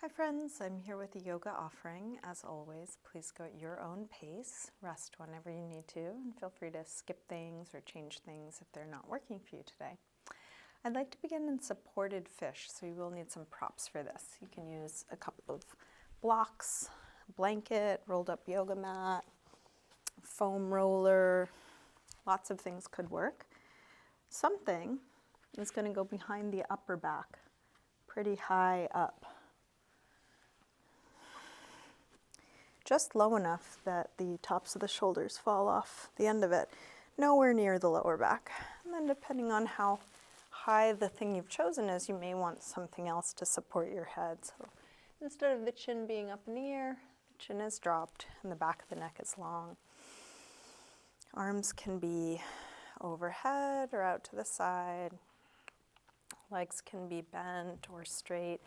Hi friends, I'm here with a yoga offering. As always, please go at your own pace. Rest whenever you need to, and feel free to skip things or change things if they're not working for you today. I'd like to begin in supported fish, so you will need some props for this. You can use a couple of blocks, a blanket, rolled up yoga mat, foam roller, lots of things could work. Something is going to go behind the upper back, pretty high up. Just low enough that the tops of the shoulders fall off the end of it, nowhere near the lower back. And then depending on how high the thing you've chosen is, you may want something else to support your head. So instead of the chin being up in the air, the chin is dropped and the back of the neck is long. Arms can be overhead or out to the side. Legs can be bent or straight.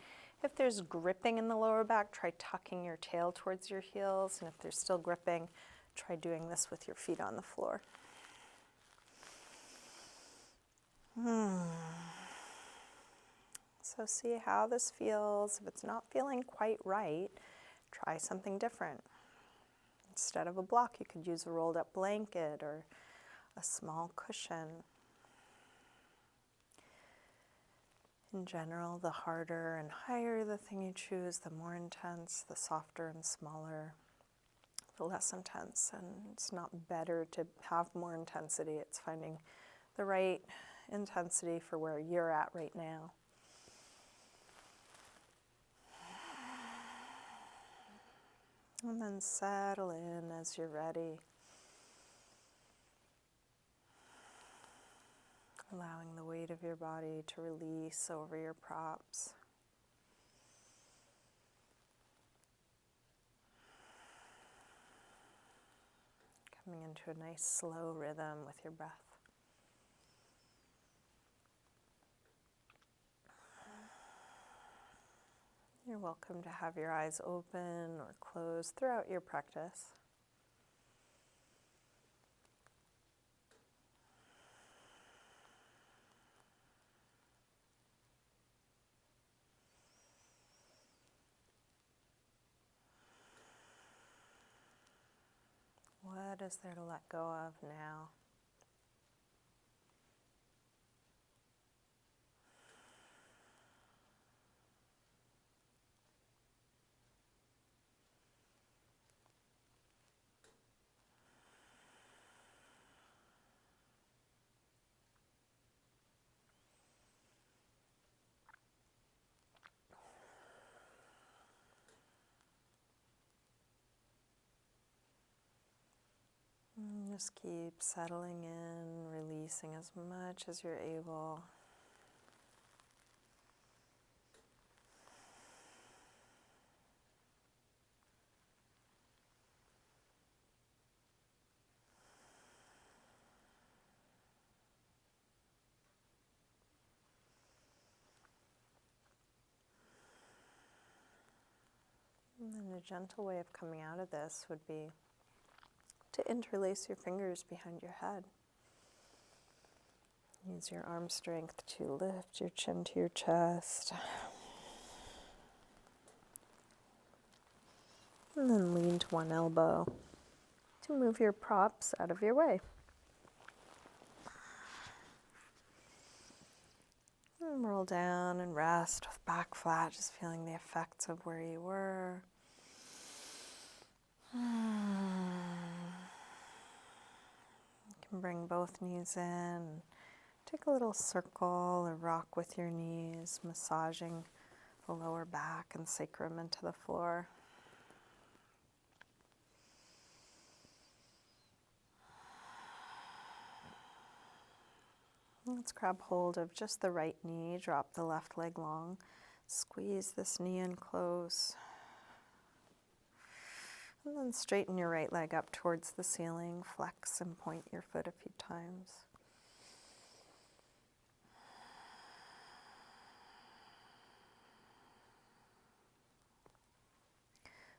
If there's gripping in the lower back, try tucking your tail towards your heels. And if there's still gripping, try doing this with your feet on the floor. So see how this feels. If it's not feeling quite right, try something different. Instead of a block, you could use a rolled up blanket or a small cushion. In general, the harder and higher the thing you choose, the more intense, the softer and smaller, the less intense. And it's not better to have more intensity. It's finding the right intensity for where you're at right now. And then settle in as you're ready. Allowing the weight of your body to release over your props. Coming into a nice slow rhythm with your breath. You're welcome to have your eyes open or closed throughout your practice. What is there to let go of now? And just keep settling in, releasing as much as you're able. And then a gentle way of coming out of this would be to interlace your fingers behind your head. Use your arm strength to lift your chin to your chest. And then lean to one elbow to move your props out of your way. And roll down and rest with back flat, just feeling the effects of where you were. You can bring both knees in. Take a little circle or rock with your knees, massaging the lower back and sacrum into the floor. Let's grab hold of just the right knee, drop the left leg long, squeeze this knee in close. And then straighten your right leg up towards the ceiling, flex and point your foot a few times.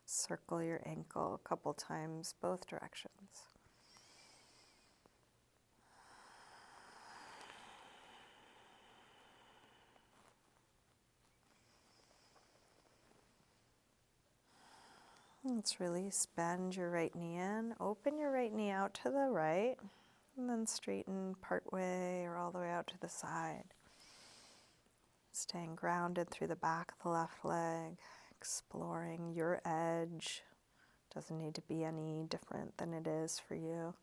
Circle your ankle a couple times, both directions. Let's release, bend your right knee in, open your right knee out to the right, and then straighten part way or all the way out to the side. Staying grounded through the back of the left leg, exploring your edge. Doesn't need to be any different than it is for you.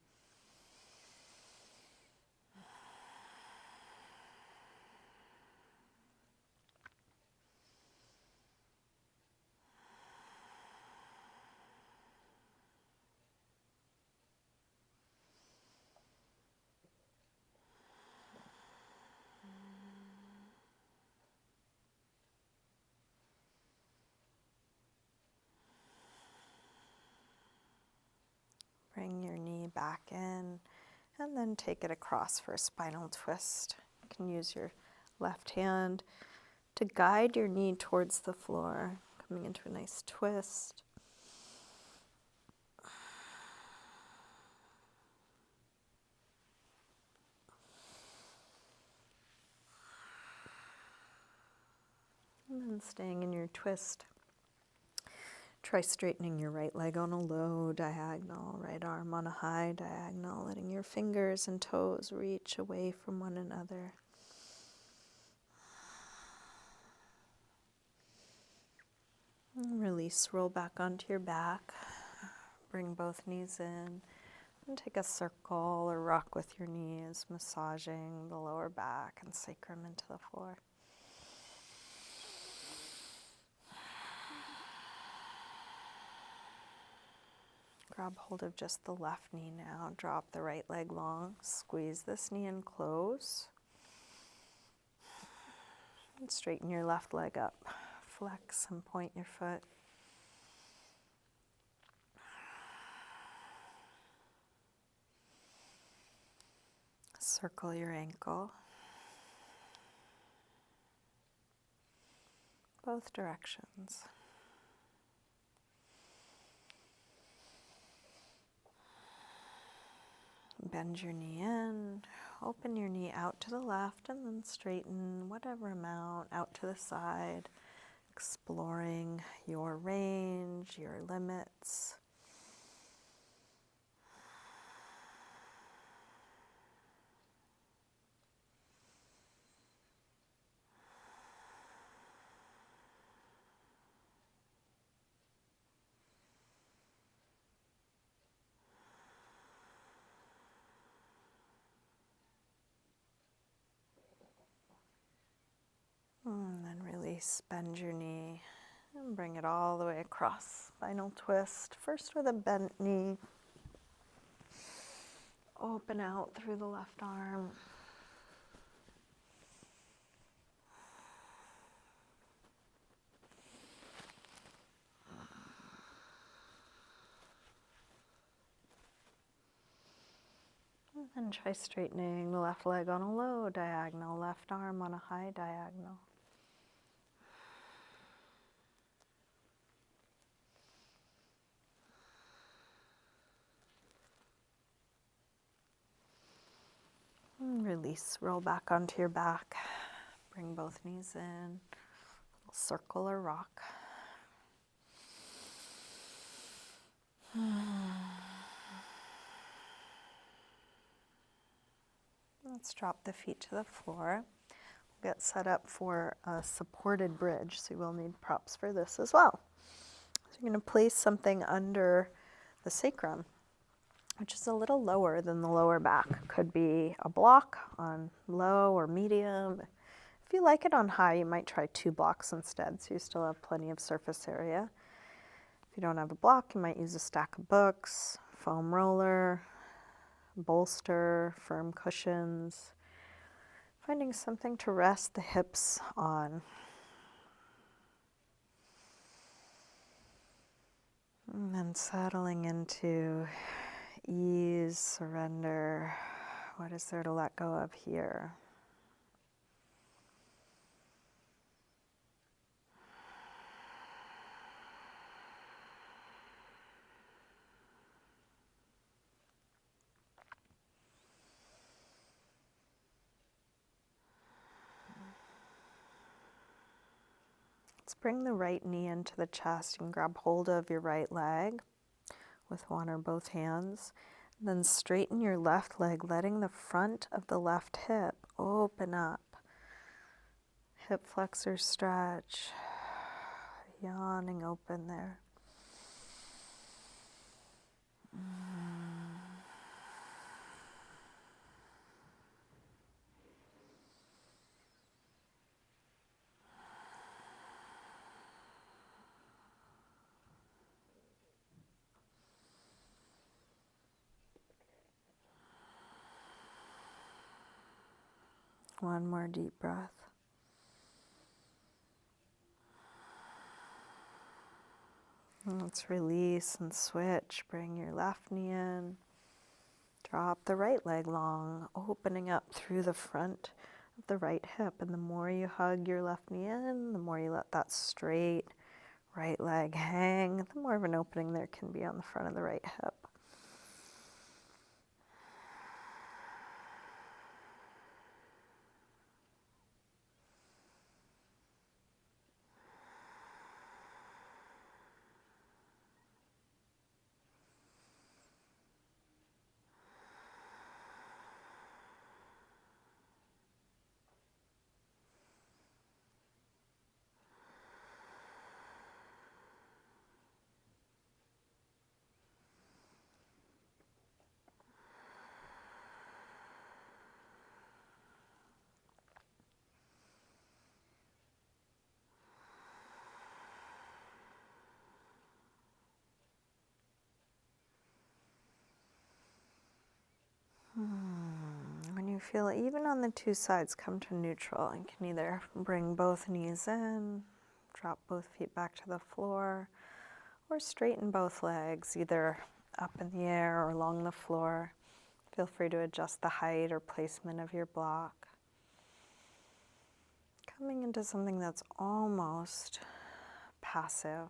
Bring your knee back in and then take it across for a spinal twist. You can use your left hand to guide your knee towards the floor, coming into a nice twist. And then staying in your twist. Try straightening your right leg on a low diagonal, right arm on a high diagonal, letting your fingers and toes reach away from one another. And release, roll back onto your back. Bring both knees in and take a circle or rock with your knees, massaging the lower back and sacrum into the floor. Grab hold of just the left knee now. Drop the right leg long. Squeeze this knee in close. And straighten your left leg up. Flex and point your foot. Circle your ankle. Both directions. Bend your knee in, open your knee out to the left, and then straighten whatever amount out to the side, exploring your range, your limits. And then release, bend your knee, and bring it all the way across. Spinal twist, first with a bent knee. Open out through the left arm. And then try straightening the left leg on a low diagonal, left arm on a high diagonal. And release, roll back onto your back. Bring both knees in, circle or rock. Let's drop the feet to the floor. We'll get set up for a supported bridge, so you will need props for this as well. So you're going to place something under the sacrum, which is a little lower than the lower back. Could be a block on low or medium. If you like it on high, you might try 2 blocks instead, so you still have plenty of surface area. If you don't have a block, you might use a stack of books, foam roller, bolster, firm cushions. Finding something to rest the hips on. And then settling into ease, surrender. What is there to let go of here? Let's Let's bring the right knee into the chest and grab hold of your right leg with one or both hands. Then straighten your left leg, letting the front of the left hip open up. Hip flexor stretch, yawning open there. One more deep breath. Let's release and switch. Bring your left knee in. Drop the right leg long, opening up through the front of the right hip. And the more you hug your left knee in, the more you let that straight right leg hang, the more of an opening there can be on the front of the right hip. When you feel it, even on the two sides, come to neutral and can either bring both knees in, drop both feet back to the floor, or straighten both legs, either up in the air or along the floor. Feel free to adjust the height or placement of your block. Coming into something that's almost passive.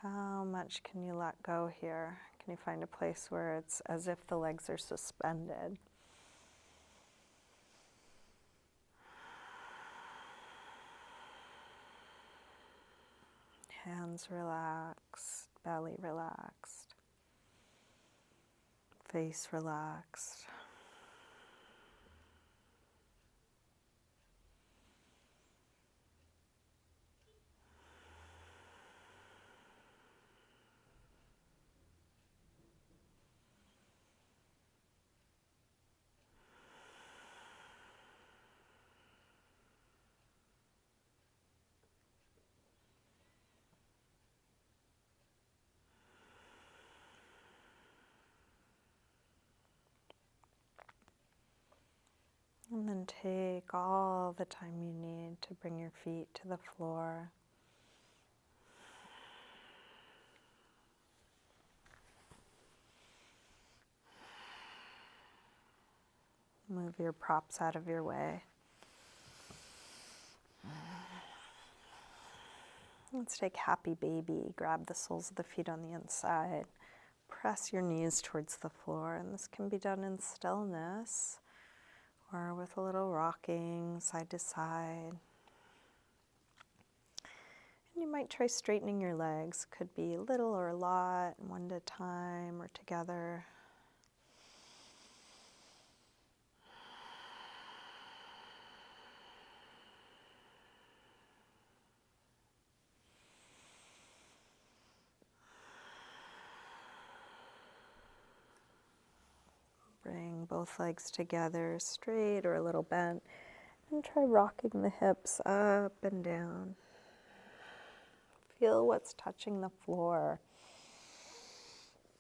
How much can you let go here? Can you find a place where it's as if the legs are suspended? Hands relaxed, belly relaxed, face relaxed. And then take all the time you need to bring your feet to the floor. Move your props out of your way. Let's take happy baby. Grab the soles of the feet on the inside. Press your knees towards the floor, and this can be done in stillness or with a little rocking side to side. And you might try straightening your legs. Could be little or a lot, one at a time or together. Bring both legs together, straight or a little bent, and try rocking the hips up and down. Feel what's touching the floor.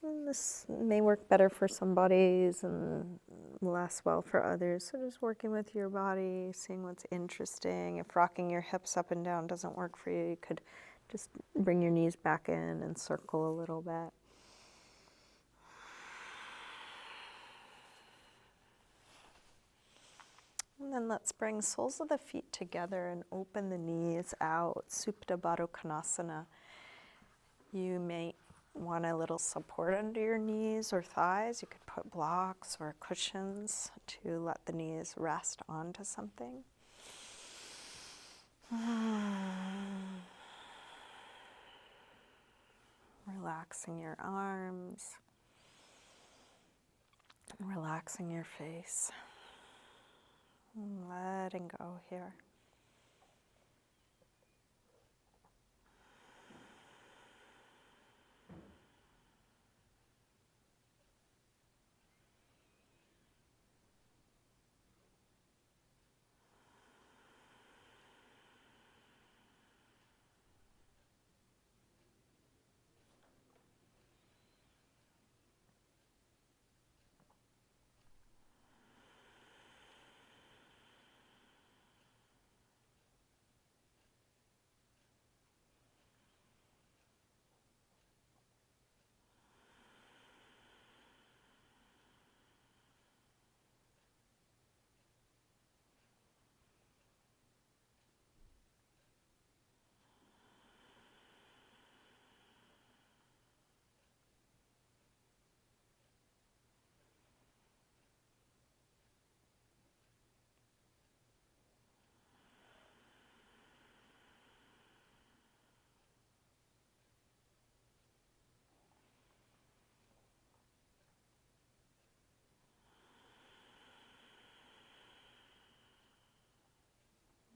And this may work better for some bodies and less well for others. So just working with your body, seeing what's interesting. If rocking your hips up and down doesn't work for you, you could just bring your knees back in and circle a little bit. And then let's bring soles of the feet together and open the knees out, Supta Baddha Konasana. You may want a little support under your knees or thighs. You could put blocks or cushions to let the knees rest onto something. Relaxing your arms, relaxing your face, letting go here.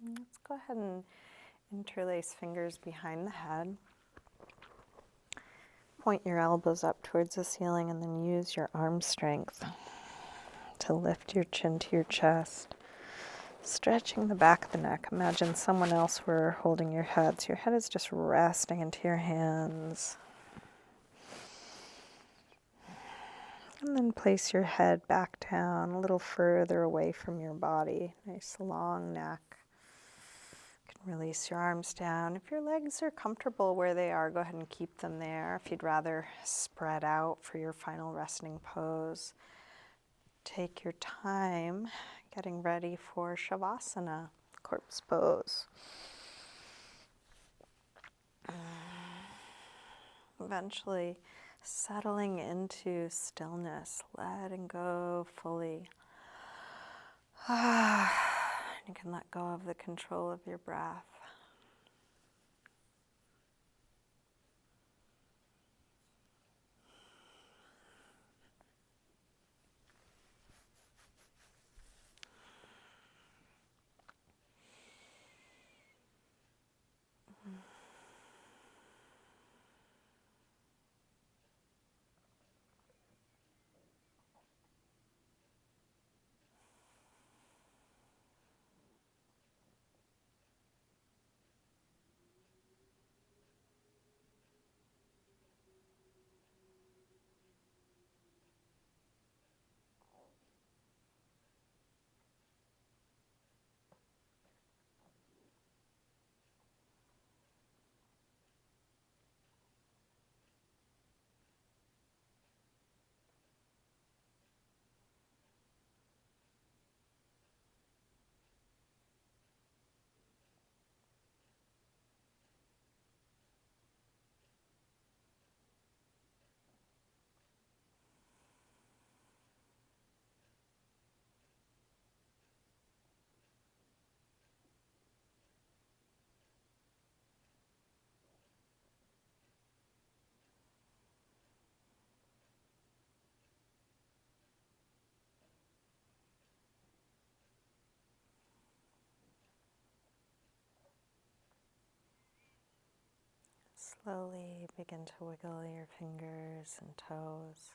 Let's go ahead and interlace fingers behind the head. Point your elbows up towards the ceiling and then use your arm strength to lift your chin to your chest. Stretching the back of the neck. Imagine someone else were holding your head. So your head is just resting into your hands. And then place your head back down a little further away from your body. Nice long neck. You can release your arms down. If your legs are comfortable where they are, go ahead and keep them there. If you'd rather spread out for your final resting pose, take your time getting ready for Shavasana, corpse pose. Eventually settling into stillness, letting go fully. You can let go of the control of your breath. Slowly begin to wiggle your fingers and toes,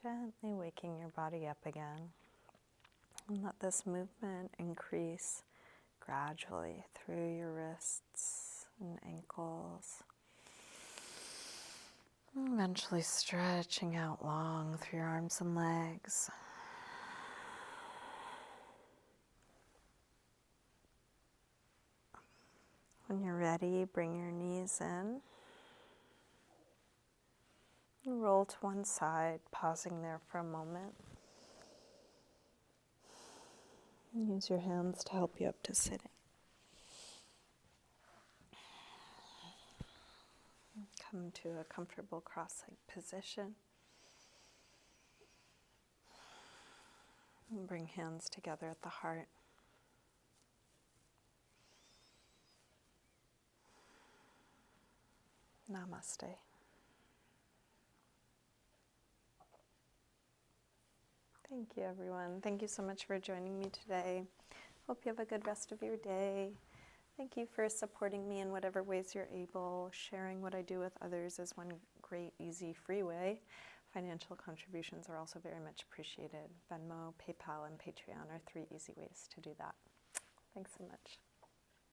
gently waking your body up again. And let this movement increase gradually through your wrists and ankles. And eventually stretching out long through your arms and legs. When you're ready, bring your knees in. And roll to one side, pausing there for a moment. And use your hands to help you up to sitting. Come to a comfortable cross-legged position. And bring hands together at the heart. Namaste. Thank you, everyone. Thank you so much for joining me today. Hope you have a good rest of your day. Thank you for supporting me in whatever ways you're able. Sharing what I do with others is one great, easy, free way. Financial contributions are also very much appreciated. Venmo, PayPal, and Patreon are 3 easy ways to do that. Thanks so much.